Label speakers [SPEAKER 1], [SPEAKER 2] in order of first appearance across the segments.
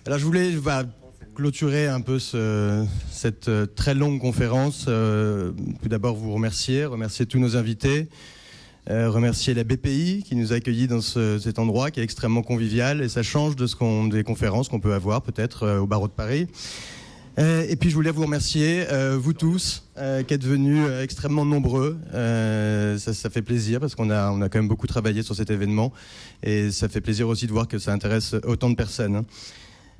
[SPEAKER 1] Alors je voulais clôturer un peu cette très longue conférence. Tout d'abord vous remercier tous nos invités, remercier la BPI qui nous a accueillis dans cet endroit qui est extrêmement convivial et ça change des conférences qu'on peut avoir peut-être au barreau de Paris. Et puis je voulais vous remercier, vous tous, qui êtes venus extrêmement nombreux. Ça fait plaisir parce qu'on a quand même beaucoup travaillé sur cet événement et ça fait plaisir aussi de voir que ça intéresse autant de personnes.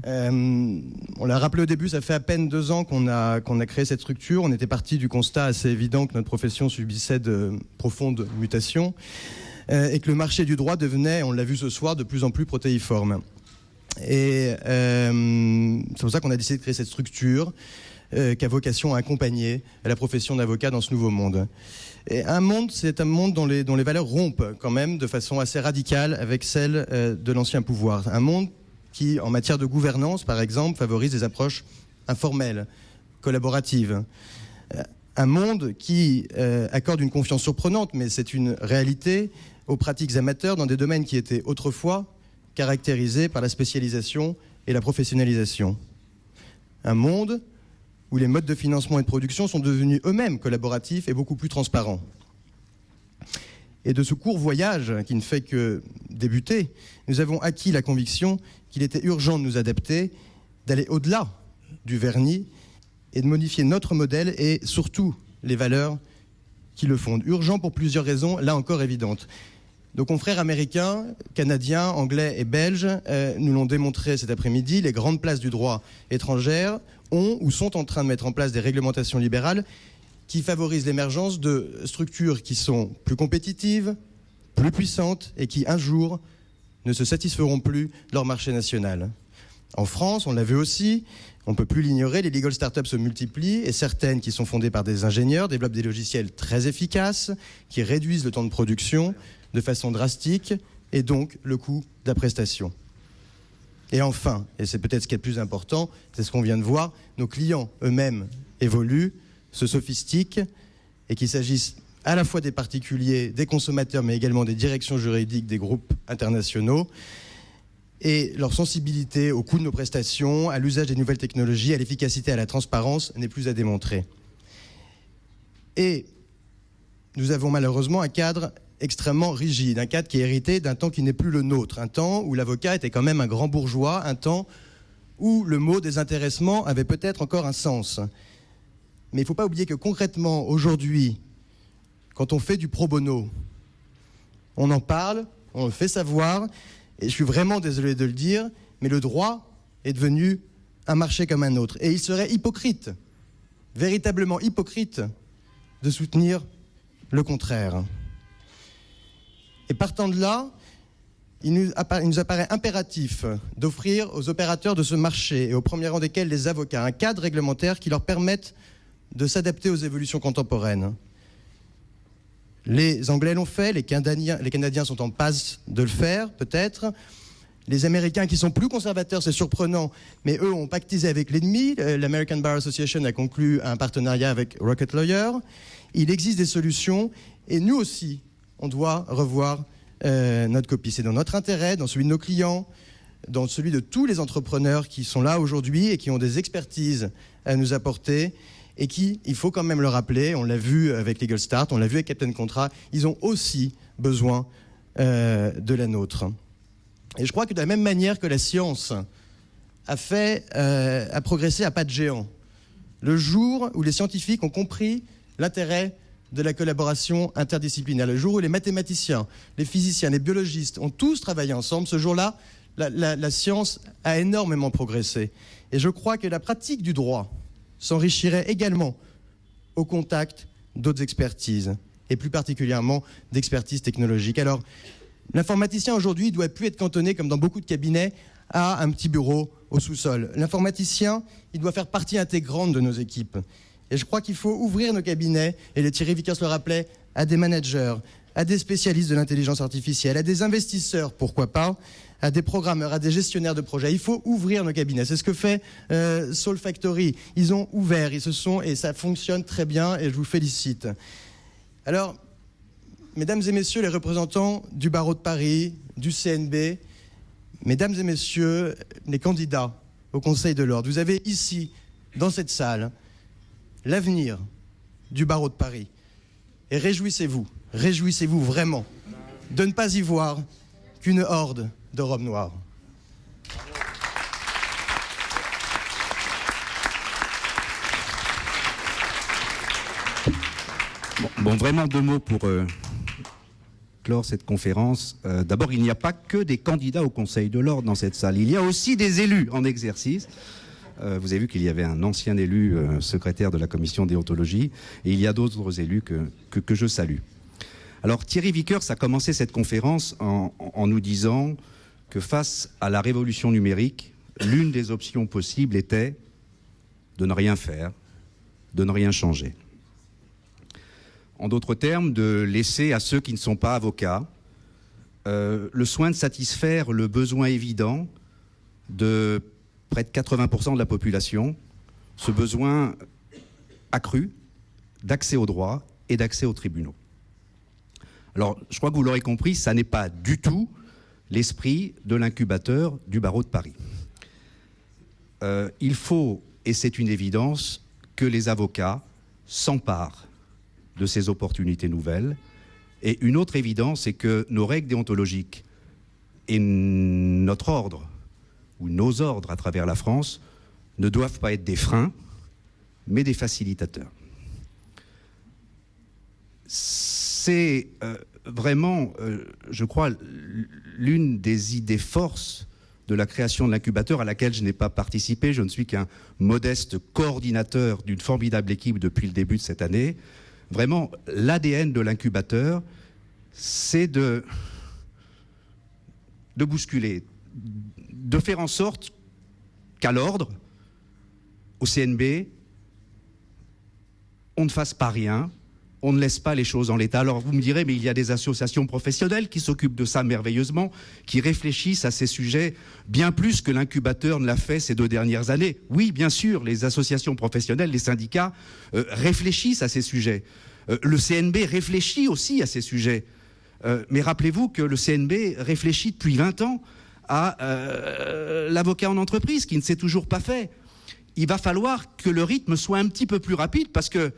[SPEAKER 1] On l'a rappelé au début, ça fait à peine 2 ans qu'on a créé cette structure. On était parti du constat assez évident que notre profession subissait de profondes mutations et que le marché du droit devenait, on l'a vu ce soir, de plus en plus protéiforme. Et c'est pour ça qu'on a décidé de créer cette structure qui a vocation à accompagner la profession d'avocat dans ce nouveau monde. Et c'est un monde dont les valeurs rompent quand même de façon assez radicale avec celles de l'ancien pouvoir. Un monde qui, en matière de gouvernance, par exemple, favorise des approches informelles, collaboratives. Un monde qui accorde une confiance surprenante, mais c'est une réalité, aux pratiques amateurs dans des domaines qui étaient autrefois caractérisés par la spécialisation et la professionnalisation. Un monde où les modes de financement et de production sont devenus eux-mêmes collaboratifs et beaucoup plus transparents. Et de ce court voyage qui ne fait que débuter, nous avons acquis la conviction qu'il était urgent de nous adapter, d'aller au-delà du vernis et de modifier notre modèle et surtout les valeurs qui le fondent. Urgent pour plusieurs raisons, là encore évidentes. Nos confrères américains, canadiens, anglais et belges nous l'ont démontré cet après-midi. Les grandes places du droit étrangères ont ou sont en train de mettre en place des réglementations libérales qui favorisent l'émergence de structures qui sont plus compétitives, plus puissantes et qui, un jour, ne se satisferont plus de leur marché national. En France, on l'a vu aussi, on ne peut plus l'ignorer, les legal startups se multiplient et certaines qui sont fondées par des ingénieurs développent des logiciels très efficaces qui réduisent le temps de production de façon drastique et donc le coût de la prestation. Et enfin, et c'est peut-être ce qui est le plus important, c'est ce qu'on vient de voir, nos clients eux-mêmes évoluent, se sophistiquent et qu'il s'agisse à la fois des particuliers, des consommateurs, mais également des directions juridiques des groupes internationaux et leur sensibilité au coût de nos prestations, à l'usage des nouvelles technologies, à l'efficacité, à la transparence n'est plus à démontrer. Et nous avons malheureusement un cadre extrêmement rigide, un cadre qui est hérité d'un temps qui n'est plus le nôtre, un temps où l'avocat était quand même un grand bourgeois, un temps où le mot désintéressement avait peut-être encore un sens. Mais il ne faut pas oublier que concrètement, aujourd'hui, quand on fait du pro bono, on en parle, on le fait savoir, et je suis vraiment désolé de le dire, mais le droit est devenu un marché comme un autre. Et il serait hypocrite, véritablement hypocrite, de soutenir le contraire. Et partant de là, il nous apparaît impératif d'offrir aux opérateurs de ce marché, et au premier rang desquels les avocats, un cadre réglementaire qui leur permette de s'adapter aux évolutions contemporaines. Les Anglais l'ont fait, les Canadiens sont en passe de le faire, peut-être. Les Américains qui sont plus conservateurs, c'est surprenant, mais eux ont pactisé avec l'ennemi. L'American Bar Association a conclu un partenariat avec Rocket Lawyer. Il existe des solutions, et nous aussi, on doit revoir notre copie. C'est dans notre intérêt, dans celui de nos clients, dans celui de tous les entrepreneurs qui sont là aujourd'hui et qui ont des expertises à nous apporter et qui, il faut quand même le rappeler, on l'a vu avec Legal Start, on l'a vu avec Captain Contrat, ils ont aussi besoin de la nôtre. Et je crois que de la même manière que la science a progressé à pas de géant, le jour où les scientifiques ont compris l'intérêt de la collaboration interdisciplinaire, le jour où les mathématiciens, les physiciens, les biologistes ont tous travaillé ensemble, ce jour-là, la science a énormément progressé. Et je crois que la pratique du droit s'enrichirait également au contact d'autres expertises, et plus particulièrement d'expertise technologique. Alors, l'informaticien aujourd'hui ne doit plus être cantonné, comme dans beaucoup de cabinets, à un petit bureau au sous-sol. L'informaticien, il doit faire partie intégrante de nos équipes. Et je crois qu'il faut ouvrir nos cabinets, et Thierry Vickers le rappelait, à des managers, à des spécialistes de l'intelligence artificielle, à des investisseurs, pourquoi pas, à des programmeurs, à des gestionnaires de projets. Il faut ouvrir nos cabinets. C'est ce que fait Soul Factory. Ils ont ouvert, et ça fonctionne très bien, et je vous félicite. Alors, mesdames et messieurs les représentants du barreau de Paris, du CNB, mesdames et messieurs les candidats au Conseil de l'Ordre. Vous avez ici, dans cette salle, l'avenir du barreau de Paris. Et réjouissez-vous vraiment de ne pas y voir qu'une horde de robes noires.
[SPEAKER 2] Bon, vraiment 2 mots pour clore cette conférence. D'abord, il n'y a pas que des candidats au Conseil de l'Ordre dans cette salle. Il y a aussi des élus en exercice. Vous avez vu qu'il y avait un ancien élu secrétaire de la commission déontologie, et il y a d'autres élus que je salue. Alors Thierry Vickers a commencé cette conférence en nous disant que face à la révolution numérique, l'une des options possibles était de ne rien faire, de ne rien changer. En d'autres termes, de laisser à ceux qui ne sont pas avocats le soin de satisfaire le besoin évident de près de 80% de la population, ce besoin accru d'accès au droit et d'accès aux tribunaux. Alors, je crois que vous l'aurez compris, ça n'est pas du tout l'esprit de l'incubateur du barreau de Paris. Il faut, et c'est une évidence, que les avocats s'emparent de ces opportunités nouvelles. Et une autre évidence, c'est que nos règles déontologiques et notre ordre, ou nos ordres à travers la France, ne doivent pas être des freins, mais des facilitateurs. C'est vraiment, je crois, l'une des idées forces de la création de l'incubateur à laquelle je n'ai pas participé. Je ne suis qu'un modeste coordinateur d'une formidable équipe depuis le début de cette année. Vraiment, l'ADN de l'incubateur, c'est de bousculer, de faire en sorte qu'à l'ordre, au CNB, on ne fasse pas rien, on ne laisse pas les choses en l'état. Alors vous me direz, mais il y a des associations professionnelles qui s'occupent de ça merveilleusement, qui réfléchissent à ces sujets bien plus que l'incubateur ne l'a fait ces 2 dernières années. Oui, bien sûr, les associations professionnelles, les syndicats réfléchissent à ces sujets. Le CNB réfléchit aussi à ces sujets. Mais rappelez-vous que le CNB réfléchit depuis 20 ans à l'avocat en entreprise, qui ne s'est toujours pas fait. Il va falloir que le rythme soit un petit peu plus rapide, parce que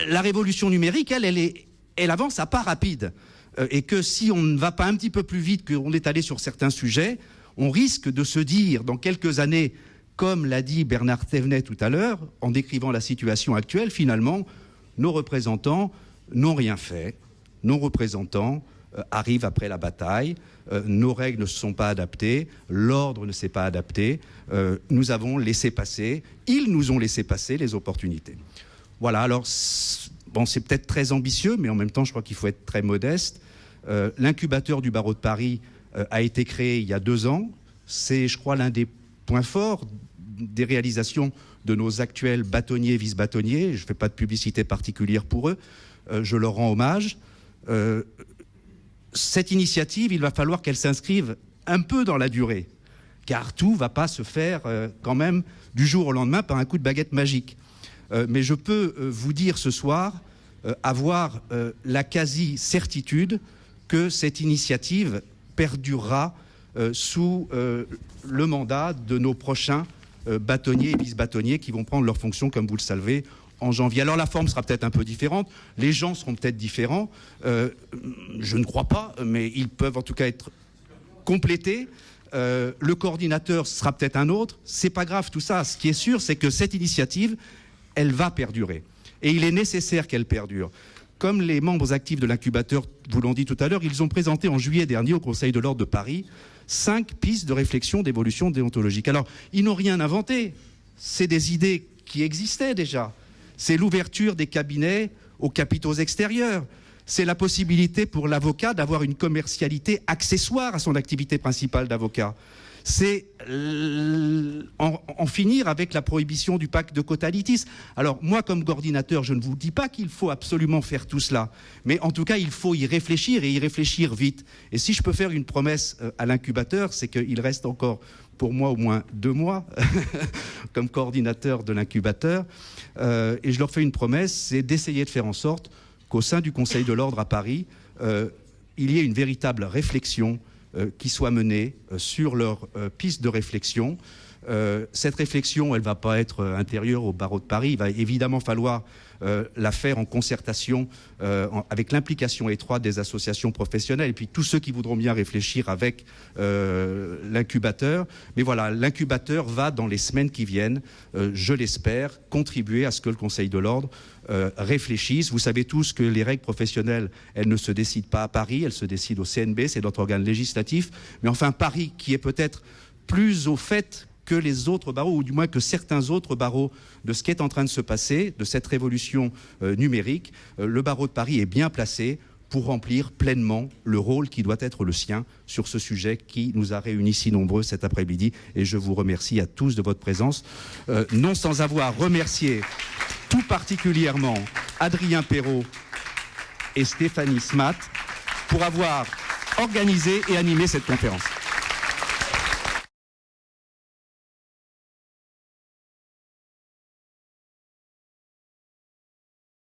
[SPEAKER 2] la révolution numérique, elle avance à pas rapide. Et que si on ne va pas un petit peu plus vite qu'on est allé sur certains sujets, on risque de se dire, dans quelques années, comme l'a dit Bernard Thévenet tout à l'heure, en décrivant la situation actuelle, finalement, nos représentants n'ont rien fait. Nos représentants arrivent après la bataille. Nos règles ne se sont pas adaptées. L'ordre ne s'est pas adapté. Nous avons laissé passer, ils nous ont laissé passer les opportunités. Voilà, alors, bon, c'est peut-être très ambitieux, mais en même temps, je crois qu'il faut être très modeste. L'incubateur du barreau de Paris a été créé il y a 2 ans. C'est, je crois, l'un des points forts des réalisations de nos actuels bâtonniers et vice-bâtonniers. Je ne fais pas de publicité particulière pour eux. Je leur rends hommage. Cette initiative, il va falloir qu'elle s'inscrive un peu dans la durée, car tout ne va pas se faire quand même du jour au lendemain par un coup de baguette magique. Mais je peux vous dire ce soir avoir la quasi-certitude que cette initiative perdurera sous le mandat de nos prochains bâtonniers et vice-bâtonniers qui vont prendre leurs fonctions, comme vous le savez, en janvier. Alors la forme sera peut-être un peu différente, les gens seront peut-être différents, je ne crois pas, mais ils peuvent en tout cas être complétés. Le coordinateur sera peut-être un autre, c'est pas grave tout ça. Ce qui est sûr, c'est que cette initiative, elle va perdurer. Et il est nécessaire qu'elle perdure. Comme les membres actifs de l'incubateur vous l'ont dit tout à l'heure, ils ont présenté en juillet dernier au Conseil de l'Ordre de Paris 5 pistes de réflexion d'évolution déontologique. Alors, ils n'ont rien inventé. C'est des idées qui existaient déjà. C'est l'ouverture des cabinets aux capitaux extérieurs. C'est la possibilité pour l'avocat d'avoir une commercialité accessoire à son activité principale d'avocat. C'est en finir avec la prohibition du pacte de quota litis. Alors moi, comme coordinateur, je ne vous dis pas qu'il faut absolument faire tout cela, mais en tout cas, il faut y réfléchir et y réfléchir vite. Et si je peux faire une promesse à l'incubateur, c'est qu'il reste encore pour moi au moins 2 mois comme coordinateur de l'incubateur. Et je leur fais une promesse, c'est d'essayer de faire en sorte qu'au sein du Conseil de l'Ordre à Paris, il y ait une véritable réflexion qui soit menée sur leur piste de réflexion. Cette réflexion, elle ne va pas être intérieure au barreau de Paris. Il va évidemment falloir la faire en concertation avec l'implication étroite des associations professionnelles et puis tous ceux qui voudront bien réfléchir avec l'incubateur. Mais voilà, l'incubateur va, dans les semaines qui viennent, je l'espère, contribuer à ce que le Conseil de l'Ordre réfléchisse. Vous savez tous que les règles professionnelles, elles ne se décident pas à Paris, elles se décident au CNB, c'est notre organe législatif. Mais enfin, Paris, qui est peut-être plus au fait que les autres barreaux, ou du moins que certains autres barreaux, de ce qui est en train de se passer, de cette révolution numérique, le barreau de Paris est bien placé pour remplir pleinement le rôle qui doit être le sien sur ce sujet qui nous a réunis si nombreux cet après-midi. Et je vous remercie à tous de votre présence, non sans avoir remercié tout particulièrement Adrien Perrault et Stéphanie Smat pour avoir organisé et animé cette conférence.